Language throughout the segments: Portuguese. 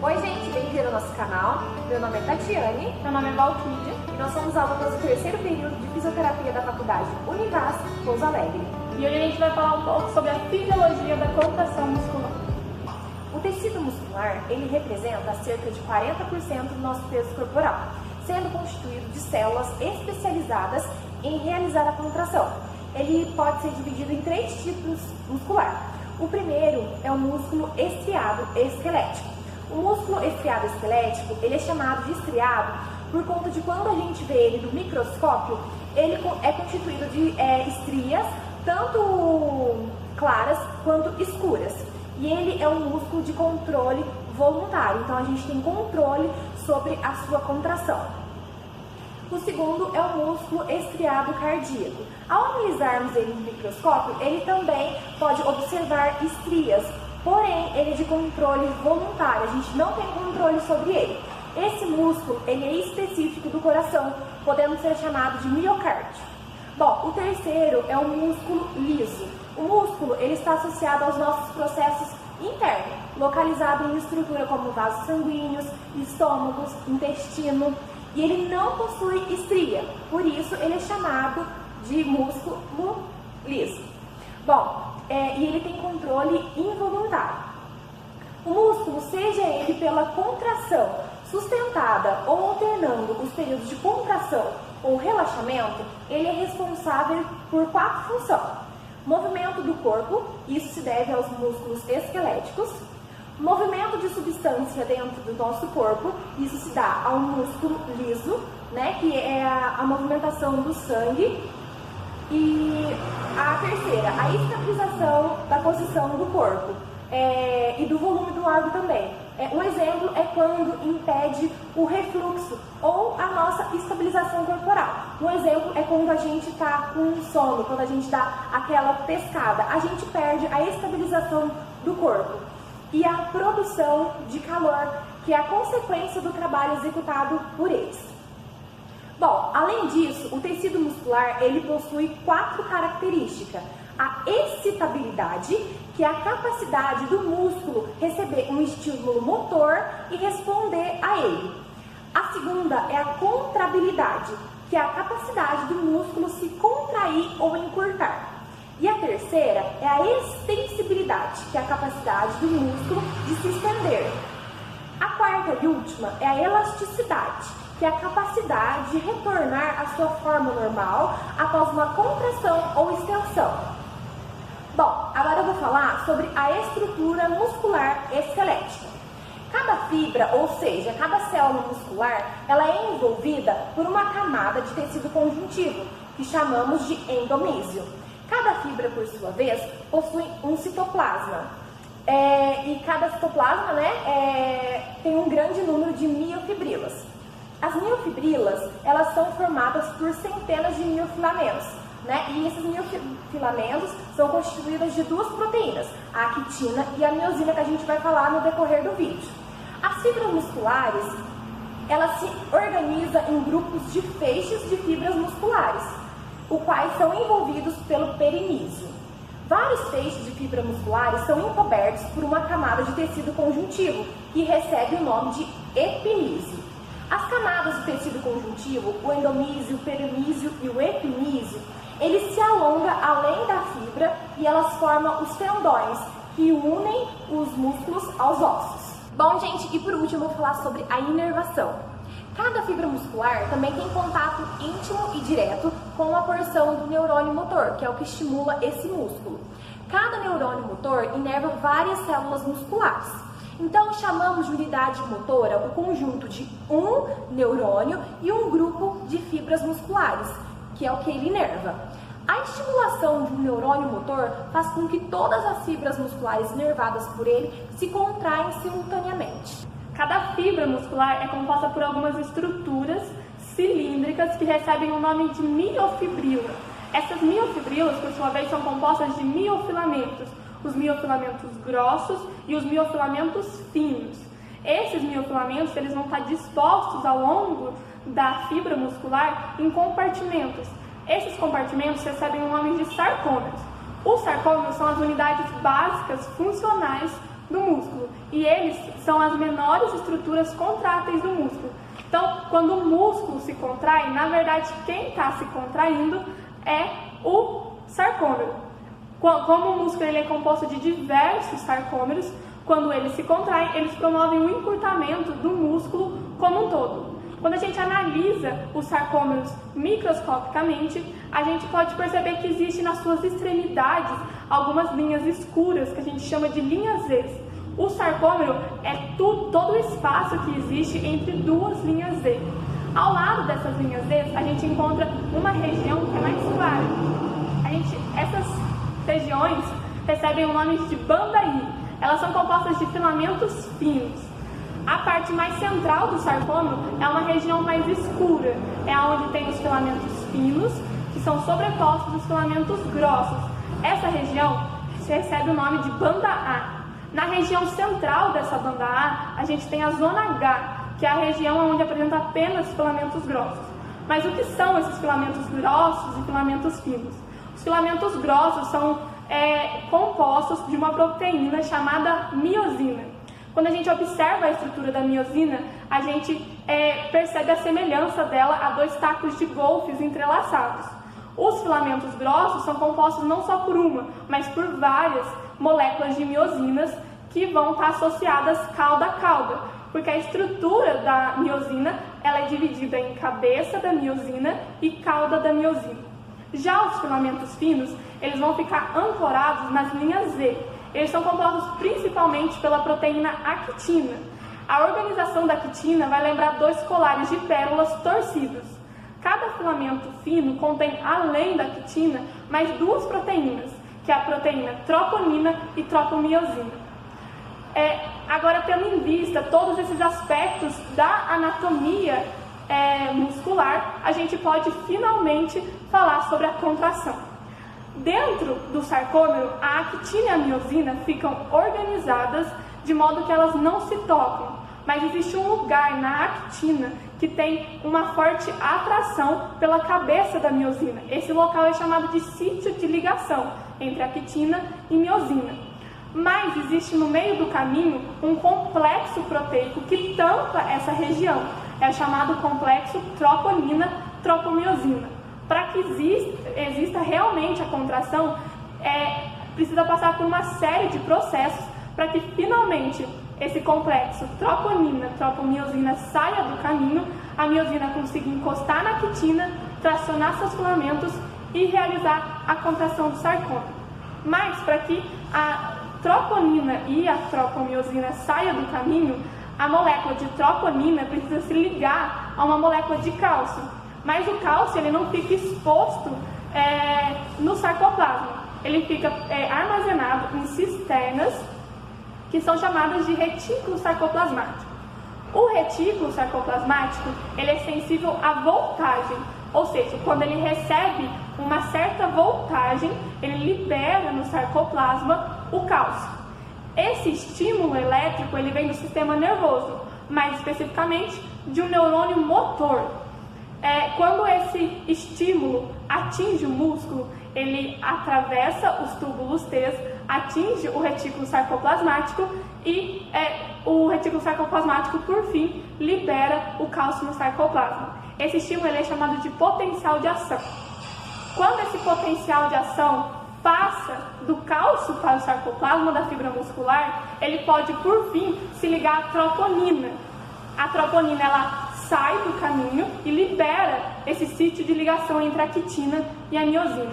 Oi gente, bem-vindo ao nosso canal. Meu nome é Tatiane. Meu nome é Valquídia. E nós somos alunos do terceiro período de Fisioterapia da Faculdade Univasf Pouso Alegre. E hoje a gente vai falar um pouco sobre a fisiologia da contração muscular. O tecido muscular, ele representa cerca de 40% do nosso peso corporal, sendo constituído de células especializadas em realizar a contração. Ele pode ser dividido em 3 tipos musculares. O primeiro é o músculo estriado esquelético. O músculo estriado esquelético, ele é chamado de estriado por conta de quando a gente vê ele no microscópio, ele é constituído de estrias, tanto claras quanto escuras. E ele é um músculo de controle voluntário, então a gente tem controle sobre a sua contração. O segundo é o músculo estriado cardíaco. Ao analisarmos ele no microscópio, ele também pode observar estrias, porém ele é de controle voluntário, a gente não tem controle sobre ele. Esse músculo ele é específico do coração, podendo ser chamado de miocárdio. Bom, o terceiro é o músculo liso. O músculo ele está associado aos nossos processos internos, localizado em estrutura como vasos sanguíneos, estômagos, intestino, e ele não possui estria, por isso ele é chamado de músculo liso. Bom, e ele tem controle involuntário. O músculo, seja ele pela contração sustentada ou alternando os períodos de contração ou relaxamento, ele é responsável por 4 funções. Movimento do corpo, isso se deve aos músculos esqueléticos. Movimento de substância dentro do nosso corpo, isso se dá ao músculo liso, né, que é a movimentação do sangue. E a terceira, a estabilização da posição do corpo e do volume do órgão também. Um exemplo é quando impede o refluxo ou a nossa estabilização corporal. Um exemplo é quando a gente está com sono, quando a gente dá aquela pescada, a gente perde a estabilização do corpo e a produção de calor, que é a consequência do trabalho executado por eles. Bom, além disso, o tecido muscular ele possui 4 características. A excitabilidade, que é a capacidade do músculo receber um estímulo motor e responder a ele. A segunda é a contrabilidade, que é a capacidade do músculo se contrair ou encurtar. E a terceira é a extensibilidade, que é a capacidade do músculo de se estender. A quarta e última é a elasticidade, que é a capacidade de retornar à sua forma normal após uma contração ou extensão. Bom, agora eu vou falar sobre a estrutura muscular esquelética. Cada fibra, ou seja, cada célula muscular, ela é envolvida por uma camada de tecido conjuntivo, que chamamos de endomísio. Cada fibra, por sua vez, possui um citoplasma. E cada citoplasma, tem um grande número de miofibrilas. As miofibrilas, elas são formadas por centenas de miofilamentos, e esses miofilamentos são constituídos de 2 proteínas, a actina e a miosina, que a gente vai falar no decorrer do vídeo. As fibras musculares, elas se organizam em grupos de feixes de fibras musculares, os quais são envolvidos pelo perinísio. Vários feixes de fibras musculares são encobertos por uma camada de tecido conjuntivo, que recebe o nome de epinísio. As camadas do tecido conjuntivo, o endomísio, o perinísio e o epinísio, eles se alongam além da fibra e elas formam os tendões, que unem os músculos aos ossos. Bom, gente, e por último eu vou falar sobre a inervação. Cada fibra muscular também tem contato íntimo e direto com uma porção do neurônio motor, que é o que estimula esse músculo. Cada neurônio motor inerva várias células musculares. Então, chamamos de unidade motora o conjunto de um neurônio e um grupo de fibras musculares, que é o que ele inerva. A estimulação de um neurônio motor faz com que todas as fibras musculares inervadas por ele se contraem simultaneamente. Cada fibra muscular é composta por algumas estruturas cilíndricas que recebem o nome de miofibrila. Essas miofibrilas, por sua vez, são compostas de miofilamentos, os miofilamentos grossos e os miofilamentos finos. Esses miofilamentos eles vão estar dispostos ao longo da fibra muscular em compartimentos. Esses compartimentos recebem o nome de sarcômeros. Os sarcômeros são as unidades básicas funcionais do músculo. E eles são as menores estruturas contráteis do músculo. Então, quando o músculo se contrai, na verdade, quem está se contraindo é o sarcômero. Como o músculo ele é composto de diversos sarcômeros, quando eles se contraem, eles promovem o encurtamento do músculo como um todo. Quando a gente analisa os sarcômeros microscopicamente, a gente pode perceber que existe nas suas extremidades algumas linhas escuras, que a gente chama de linhas Z. O sarcômero é todo o espaço que existe entre duas linhas Z. Ao lado dessas linhas Z, a gente encontra uma região que é mais clara. Essas regiões recebem o nome de banda I. Elas são compostas de filamentos finos. A parte mais central do sarcômero é uma região mais escura. É onde tem os filamentos finos, que são sobrepostos dos filamentos grossos. Essa região recebe o nome de banda A. Na região central dessa banda A, a gente tem a zona H, que é a região onde apresenta apenas filamentos grossos. Mas o que são esses filamentos grossos e filamentos finos? Os filamentos grossos são compostos de uma proteína chamada miosina. Quando a gente observa a estrutura da miosina, a gente percebe a semelhança dela a dois tacos de golfes entrelaçados. Os filamentos grossos são compostos não só por uma, mas por várias moléculas de miosinas que vão estar associadas cauda a cauda, porque a estrutura da miosina ela é dividida em cabeça da miosina e cauda da miosina. Já os filamentos finos, eles vão ficar ancorados nas linhas Z. Eles são compostos principalmente pela proteína actina. A organização da actina vai lembrar dois colares de pérolas torcidos. Cada filamento fino contém, além da actina, mais duas proteínas, que é a proteína troponina e tropomiosina. Agora, tendo em vista todos esses aspectos da anatomia muscular, a gente pode finalmente falar sobre a contração. Dentro do sarcômero, a actina e a miosina ficam organizadas de modo que elas não se tocam, mas existe um lugar na actina que tem uma forte atração pela cabeça da miosina. Esse local é chamado de sítio de ligação entre actina e miosina. Mas existe no meio do caminho um complexo proteico que tampa essa região. É chamado complexo troponina-tropomiosina. Para que exista realmente a contração, precisa passar por uma série de processos para que finalmente esse complexo troponina-tropomiosina saia do caminho, a miosina consiga encostar na actina, tracionar seus filamentos e realizar a contração do sarcômero. Mas para que a troponina e a tropomiosina saia do caminho, a molécula de troponina precisa se ligar a uma molécula de cálcio. Mas o cálcio ele não fica exposto no sarcoplasma. Ele fica armazenado em cisternas que são chamadas de retículo sarcoplasmático. O retículo sarcoplasmático ele é sensível à voltagem, ou seja, quando ele recebe uma certa voltagem, ele libera no sarcoplasma o cálcio. Esse estímulo elétrico ele vem do sistema nervoso, mais especificamente de um neurônio motor. Quando esse estímulo atinge o músculo, ele atravessa os túbulos T, atinge o retículo sarcoplasmático e o retículo sarcoplasmático, por fim, libera o cálcio no sarcoplasma. Esse estímulo ele é chamado de potencial de ação. Quando esse potencial de ação passa do cálcio para o sarcoplasma da fibra muscular, ele pode, por fim, se ligar à troponina. A troponina ela sai do caminho e libera esse sítio de ligação entre a actina e a miosina.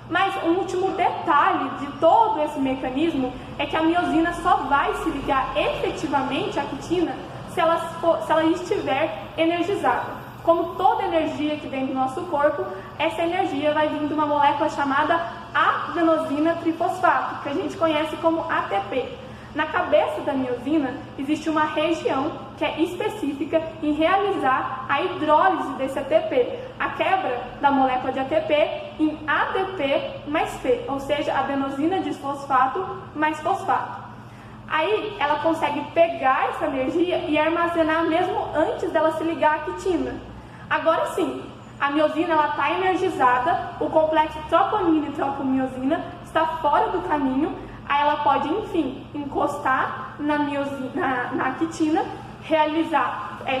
Mas um último detalhe de todo esse mecanismo é que a miosina só vai se ligar efetivamente à actina se ela estiver energizada. Como toda energia que vem do nosso corpo, essa energia vai vir de uma molécula chamada adenosina trifosfato, que a gente conhece como ATP. Na cabeça da miosina existe uma região que é específica em realizar a hidrólise desse ATP, a quebra da molécula de ATP em ADP mais P, ou seja, adenosina disfosfato mais fosfato. Aí ela consegue pegar essa energia e armazenar mesmo antes dela se ligar à actina. Agora sim, a miosina está energizada, o complexo troponina e tropomiosina está fora do caminho, Aí ela pode, enfim, encostar na quitina,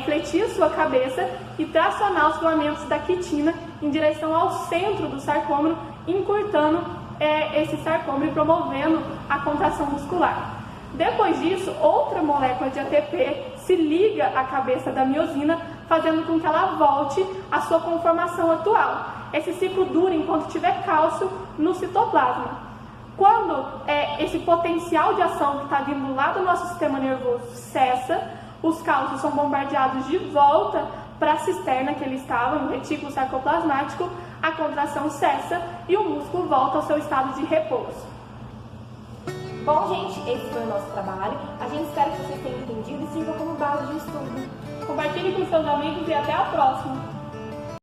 fletir a sua cabeça e tracionar os filamentos da quitina em direção ao centro do sarcômero, encurtando esse sarcômero e promovendo a contração muscular. Depois disso, outra molécula de ATP se liga à cabeça da miosina, fazendo com que ela volte à sua conformação atual. Esse ciclo dura enquanto tiver cálcio no citoplasma. Quando esse potencial de ação que está vindo lá do nosso sistema nervoso cessa, os cálcios são bombardeados de volta para a cisterna que ele estava, no retículo sarcoplasmático, a contração cessa e o músculo volta ao seu estado de repouso. Bom, gente, esse foi o nosso trabalho. A gente espera que vocês tenham entendido e sirva como base de estudo. Compartilhe com seus amigos e até a próxima!